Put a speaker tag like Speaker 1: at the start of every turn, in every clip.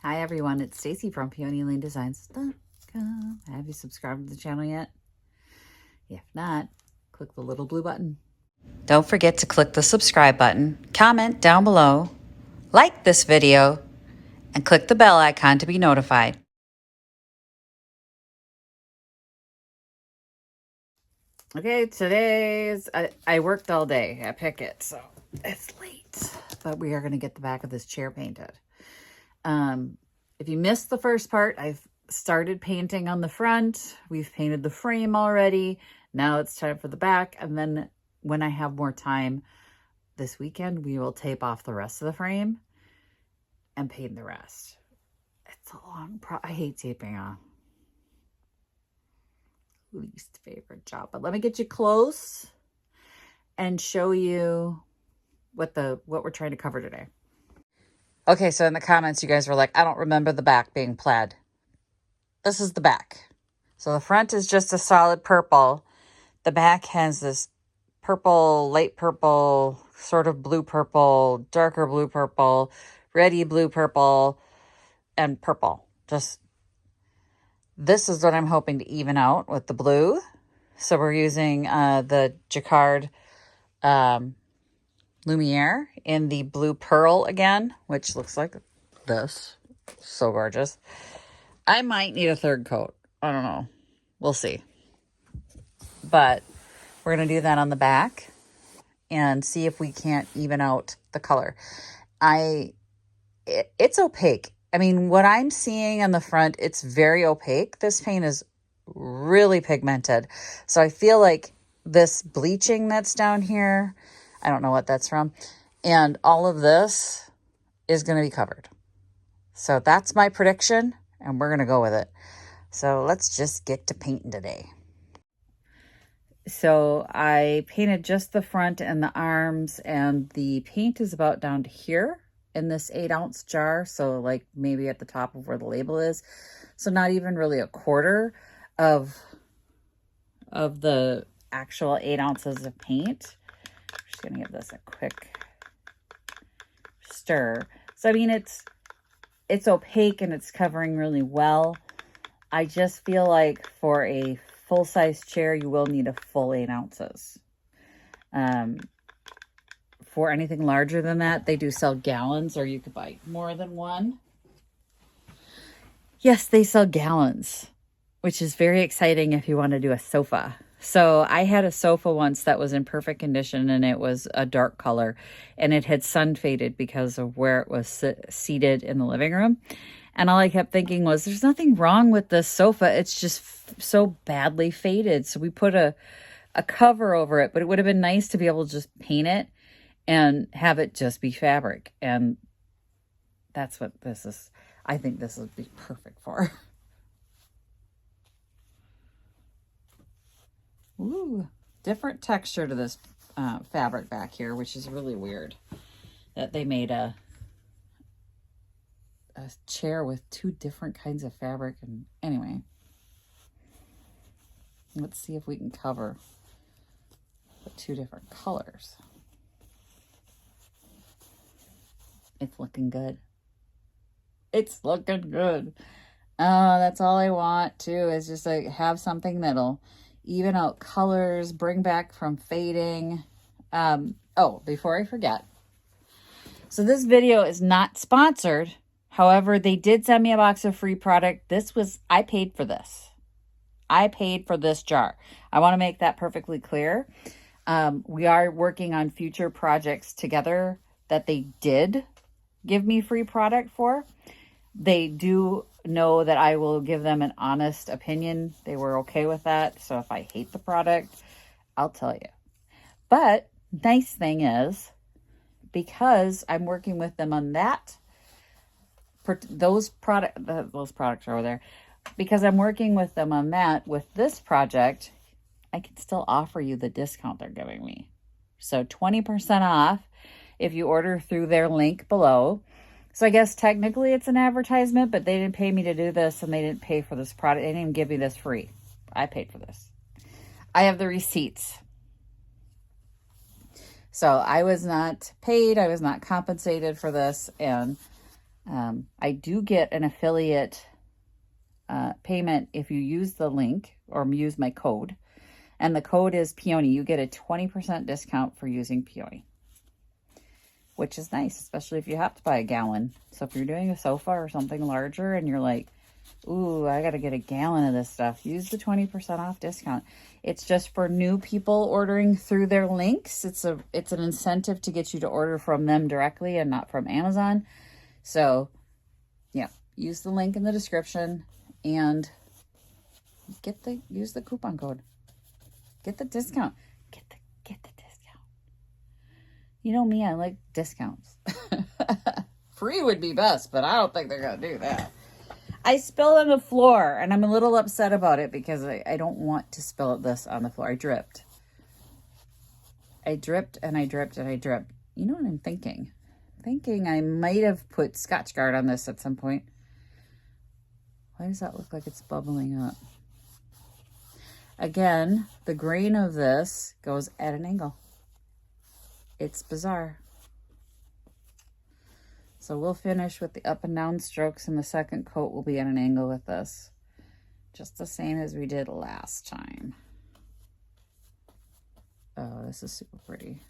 Speaker 1: Hi everyone, it's Stacy from PeonyLaneDesigns.com. Have you subscribed to the channel yet? If not, click the little blue button. Don't forget to click the subscribe button, comment down below, like this video, and click the bell icon to be notified. Okay, I worked all day at Picket, so it's late, but we are going to get the back of this chair painted. If you missed the first part, I've started painting on the front. We've painted the frame already. Now it's time for the back. And then when I have more time this weekend, we will tape off the rest of the frame and paint the rest. It's a long I hate taping off. Least favorite job. But let me get you close and show you what we're trying to cover today. Okay, so in the comments, you guys were like, I don't remember the back being plaid. This is the back. So the front is just a solid purple. The back has this purple, light purple, sort of blue purple, darker blue purple, reddy blue purple, and purple. This is what I'm hoping to even out with the blue. So we're using the Jacquard Lumiere in the blue pearl again, which looks like this. So gorgeous. I might need a third coat. I don't know. We'll see. But we're going to do that on the back and see if we can't even out the color. It's opaque. I mean, what I'm seeing on the front, it's very opaque. This paint is really pigmented. So I feel like this bleaching that's down here, I don't know what that's from, and all of this is going to be covered. So that's my prediction, and we're going to go with it. So let's just get to painting today. So I painted just the front and the arms, and the paint is about down to here in this 8-ounce jar. So like maybe at the top of where the label is. So not even really a quarter of the actual 8 ounces of paint. I'm just going to give this a quick stir. So I mean, it's opaque and it's covering really well. I just feel like for a full-size chair, you will need a full 8 ounces. For anything larger than that, they do sell gallons, or you could buy more than one. Yes, they sell gallons, which is very exciting if you want to do a sofa. So I had a sofa once that was in perfect condition, and it was a dark color, and it had sun faded because of where it was seated in the living room. And all I kept thinking was, there's nothing wrong with this sofa. It's just so badly faded. So we put a cover over it, but it would have been nice to be able to just paint it and have it just be fabric. And that's what this is. I think this would be perfect for. Ooh, different texture to this fabric back here, which is really weird that they made a chair with two different kinds of fabric. And anyway, let's see if we can cover the two different colors. It's looking good. It's looking good. That's all I want too, is just like have something that'll even out colors, bring back from fading. Oh, before I forget. So this video is not sponsored. However, they did send me a box of free product. I paid for this. I paid for this jar. I want to make that perfectly clear. We are working on future projects together that they did give me free product for. They do know that I will give them an honest opinion. They were okay with that. So if I hate the product, I'll tell you. But nice thing is, because I'm working with them on that, those products are over there. Because I'm working with them on that, with this project, I can still offer you the discount they're giving me. So 20% off if you order through their link below. So I guess technically it's an advertisement, but they didn't pay me to do this, and they didn't pay for this product. They didn't even give me this free. I paid for this. I have the receipts. So I was not paid. I was not compensated for this. And I do get an affiliate payment if you use the link or use my code. And the code is Peony. You get a 20% discount for using Peony, which is nice, especially if you have to buy a gallon. So if you're doing a sofa or something larger and you're like, ooh, I got to get a gallon of this stuff, use the 20% off discount. It's just for new people ordering through their links. It's an incentive to get you to order from them directly and not from Amazon. So yeah, use the link in the description and use the coupon code. Get the discount. Get the discount. You know me, I like discounts. Free would be best, but I don't think they're going to do that. I spilled on the floor, and I'm a little upset about it because I don't want to spill this on the floor. I dripped. I dripped and I dripped and I dripped. You know what I'm thinking? Thinking I might have put Scotchgard on this at some point. Why does that look like it's bubbling up? Again, the grain of this goes at an angle. It's bizarre. So we'll finish with the up and down strokes, and the second coat will be at an angle with this. Just the same as we did last time. Oh, this is super pretty.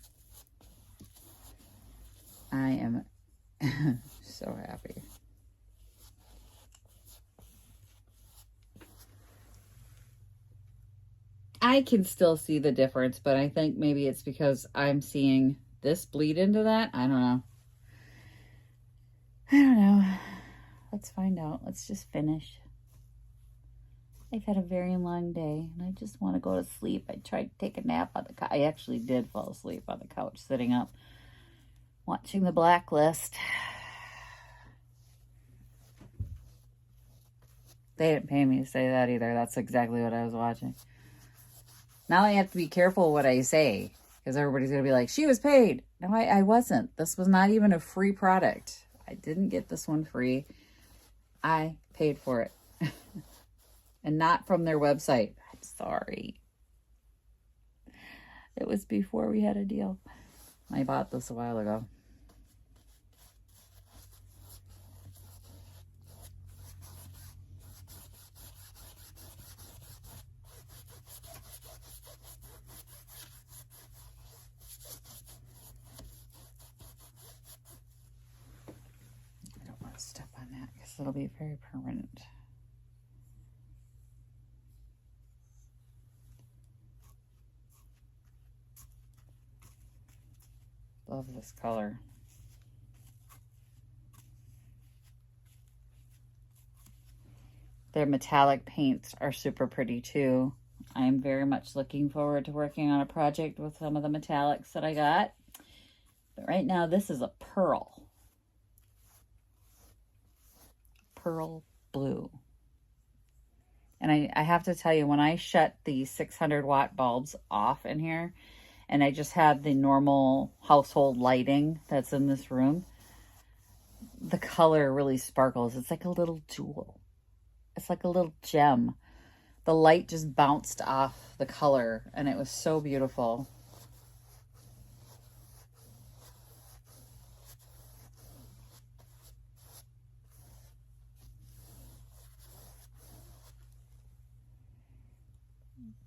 Speaker 1: I am so happy. I can still see the difference, but I think maybe it's because I'm seeing this bleed into that. I don't know. Let's find out. Let's just finish. I've had a very long day, and I just want to go to sleep. I tried to take a nap on the couch. I actually did fall asleep on the couch, sitting up, watching The Blacklist. They didn't pay me to say that either. That's exactly what I was watching. Now I have to be careful what I say, because everybody's going to be like, she was paid. No, I wasn't. This was not even a free product. I didn't get this one free. I paid for it. And not from their website. I'm sorry. It was before we had a deal. I bought this a while ago. I don't want to step on that because it'll be very permanent. Love this color. Their metallic paints are super pretty too. I'm very much looking forward to working on a project with some of the metallics that I got. But right now, this is a pearl. Pearl blue. And I have to tell you, when I shut the 600 watt bulbs off in here, and I just have the normal household lighting that's in this room, the color really sparkles. It's like a little jewel. It's like a little gem. The light just bounced off the color, and it was so beautiful.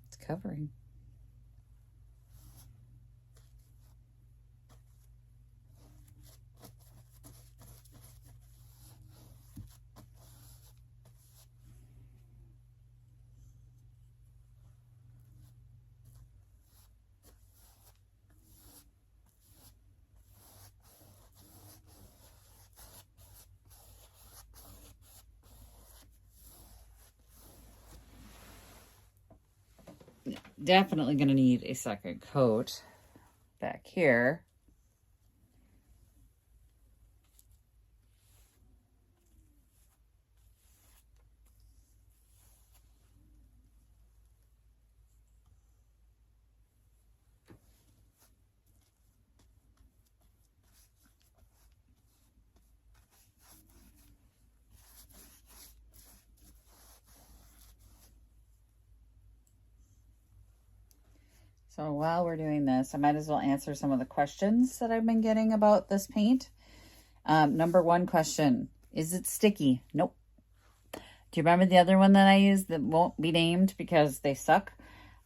Speaker 1: It's covering. Definitely going to need a second coat back here. So while we're doing this, I might as well answer some of the questions that I've been getting about this paint. Number one question, Is it sticky? Nope. Do you remember the other one that I used that won't be named because they suck?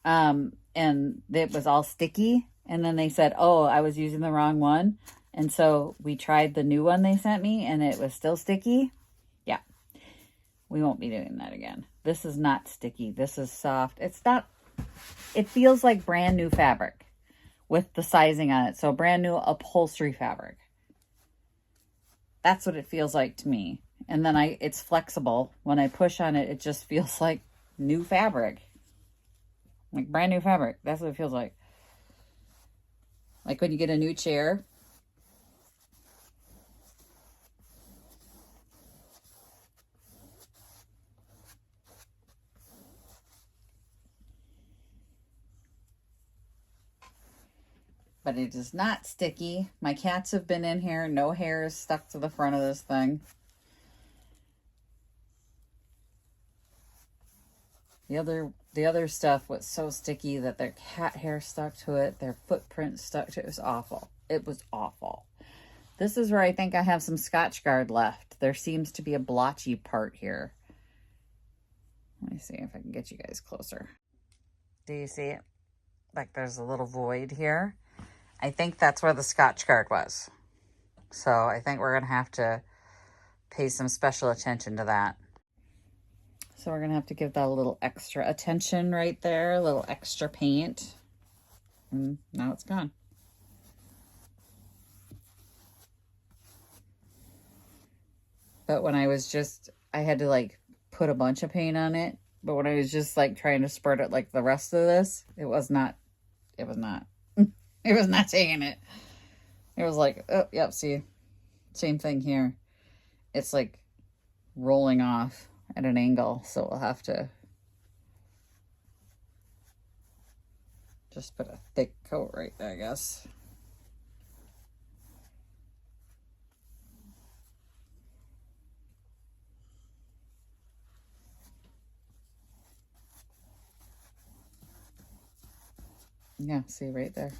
Speaker 1: And it was all sticky. And then they said, oh, I was using the wrong one. And so we tried the new one they sent me and it was still sticky. Yeah, we won't be doing that again. This is not sticky. This is soft. It's not, it feels like brand new fabric with the sizing on it. So brand new upholstery fabric. That's what it feels like to me. And then it's flexible. When I push on it, it just feels like new fabric. Like brand new fabric. That's what it feels like. Like when you get a new chair. But it is not sticky. My cats have been in here. No hair is stuck to the front of this thing. The other stuff was so sticky that their cat hair stuck to it. Their footprint stuck to it. It was awful. It was awful. This is where I think I have some Scotchgard left. There seems to be a blotchy part here. Let me see if I can get you guys closer. Do you see it? Like there's a little void here. I think that's where the Scotchgard was. So I think we're going to have to pay some special attention to that. So we're going to have to give that a little extra attention right there, a little extra paint. And now it's gone. But when I was just, I had to like put a bunch of paint on it. But when I was just like trying to spread it like the rest of this, it was not it was not taking it. It was like, oh, yep, see, same thing here. It's like rolling off at an angle, so we'll have to just put a thick coat right there, I guess. Yeah, see right there.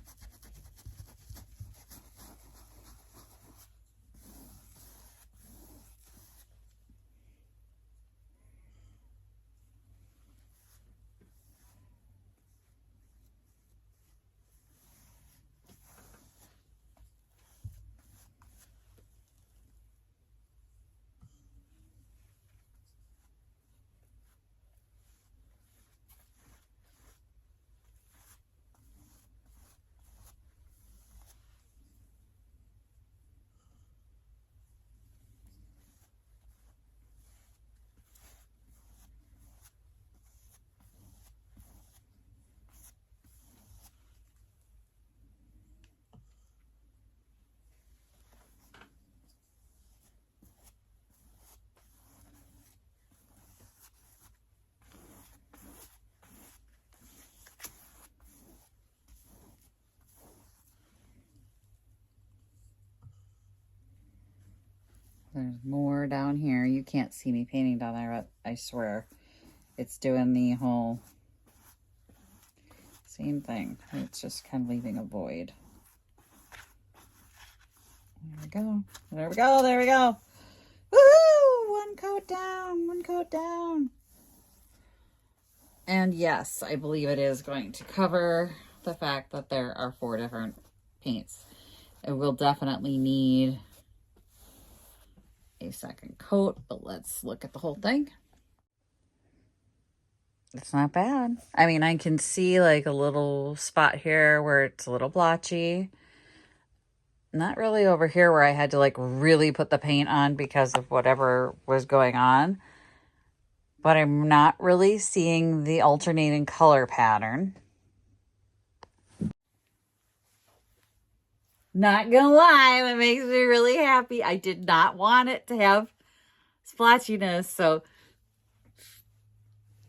Speaker 1: There's more down here. You can't see me painting down there, but I swear it's doing the whole same thing. It's just kind of leaving a void. There we go. There we go. There we go. Woohoo! One coat down. One coat down. And yes, I believe it is going to cover the fact that there are 4 different paints. It will definitely need a second coat, but let's look at the whole thing. It's not bad. I mean, I can see like a little spot here where it's a little blotchy. Not really over here where I had to like really put the paint on because of whatever was going on. But I'm not really seeing the alternating color pattern. Not gonna lie, that makes me really happy. I did not want it to have splotchiness, so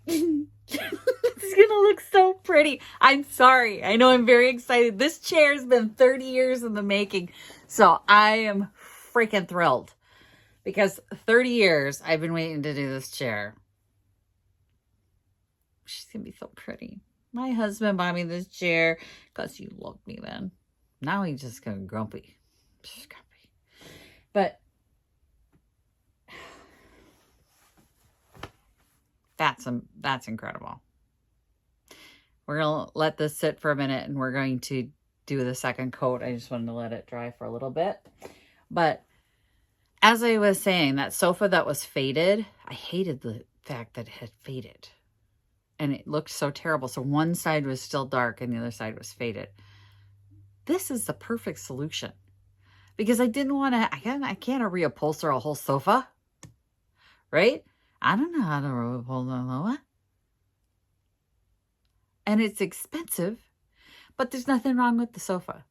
Speaker 1: it's gonna look so pretty. I'm sorry. I know I'm very excited. This chair has been 30 years in the making, so I am freaking thrilled because 30 years I've been waiting to do this chair. She's gonna be so pretty. My husband bought me this chair because he loved me then. Now he's just kind of grumpy. Just grumpy. But that's incredible. We're going to let this sit for a minute and we're going to do the second coat. I just wanted to let it dry for a little bit. But as I was saying, that sofa that was faded, I hated the fact that it had faded. And it looked so terrible. So one side was still dark and the other side was faded. This is the perfect solution. Because I didn't want to, I can't reupholster a whole sofa. Right? I don't know how to reupholster a sofa. And it's expensive, but there's nothing wrong with the sofa.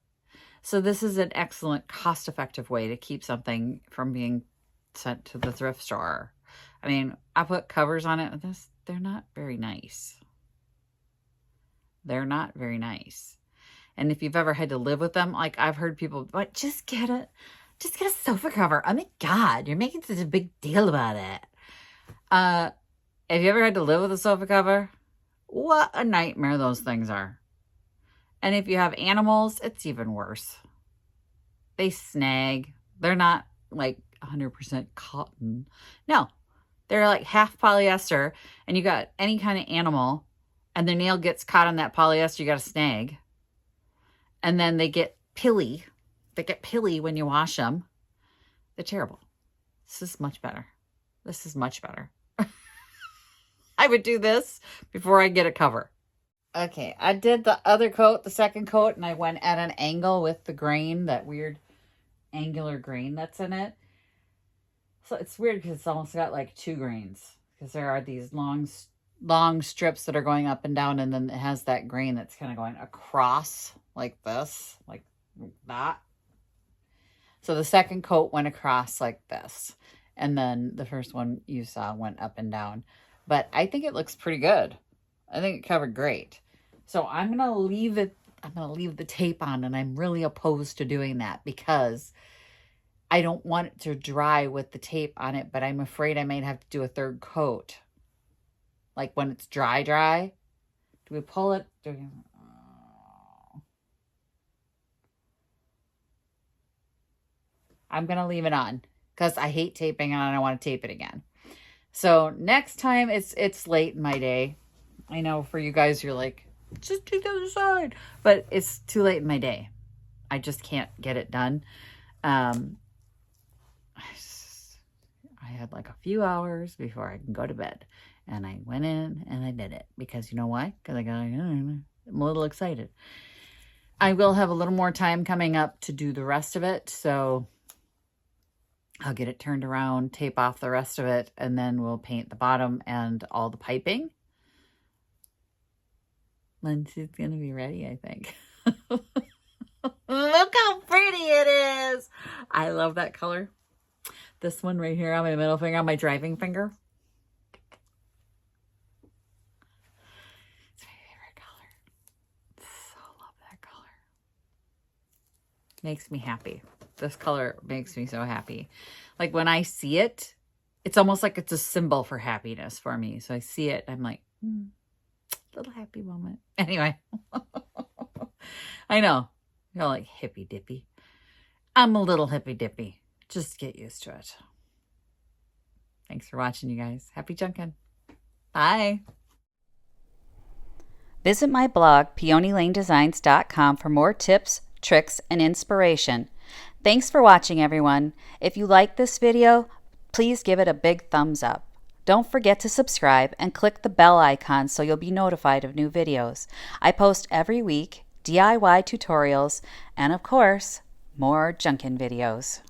Speaker 1: So this is an excellent cost-effective way to keep something from being sent to the thrift store. I mean, I put covers on it. They're not very nice. They're not very nice. And if you've ever had to live with them, like I've heard people, but just get a sofa cover. Oh my God, you're making such a big deal about it. Have you ever had to live with a sofa cover? What a nightmare those things are. And if you have animals, it's even worse. They snag. They're not like 100% cotton. No, they're like half polyester. And you got any kind of animal and the nail gets caught on that polyester, you got to snag. And then they get pilly. They get pilly when you wash them. They're terrible. This is much better. This is much better. I would do this before I get a cover. Okay, I did the other coat, the second coat, and I went at an angle with the grain, that weird angular grain that's in it. So it's weird because it's almost got like two grains, because there are these long strips that are going up and down, and then it has that grain that's kind of going across like this, like that. So the second coat went across like this, and then the first one you saw went up and down. But I think it looks pretty good. I think it covered great. So I'm going to leave it. I'm going to leave the tape on, and I'm really opposed to doing that because I don't want it to dry with the tape on it, but I'm afraid I might have to do a third coat. Like when it's dry. Do we pull it? I'm going to leave it on because I hate taping and I don't want to tape it again. So next time, it's late in my day. I know for you guys, you're like, just do the other side. But it's too late in my day. I just can't get it done. I had like a few hours before I can go to bed. And I went in and I did it. Because you know why? Because I'm a little excited. I will have a little more time coming up to do the rest of it. So I'll get it turned around, tape off the rest of it, and then we'll paint the bottom and all the piping. Lindsay's going to be ready, I think. Look how pretty it is. I love that color. This one right here on my middle finger, on my driving finger. It's my favorite color. So love that color. Makes me happy. This color makes me so happy. Like when I see it, it's almost like it's a symbol for happiness for me. So I see it, I'm like, little happy moment. Anyway, I know. You're like hippy dippy. I'm a little hippy dippy. Just get used to it. Thanks for watching, you guys. Happy junkin'. Bye.
Speaker 2: Visit my blog, peonylanedesigns.com, for more tips, tricks, and inspiration. Thanks for watching, everyone. If you like this video, please give it a big thumbs up. Don't forget to subscribe and click the bell icon so you'll be notified of new videos. I post every week DIY tutorials and, of course, more junkin' videos.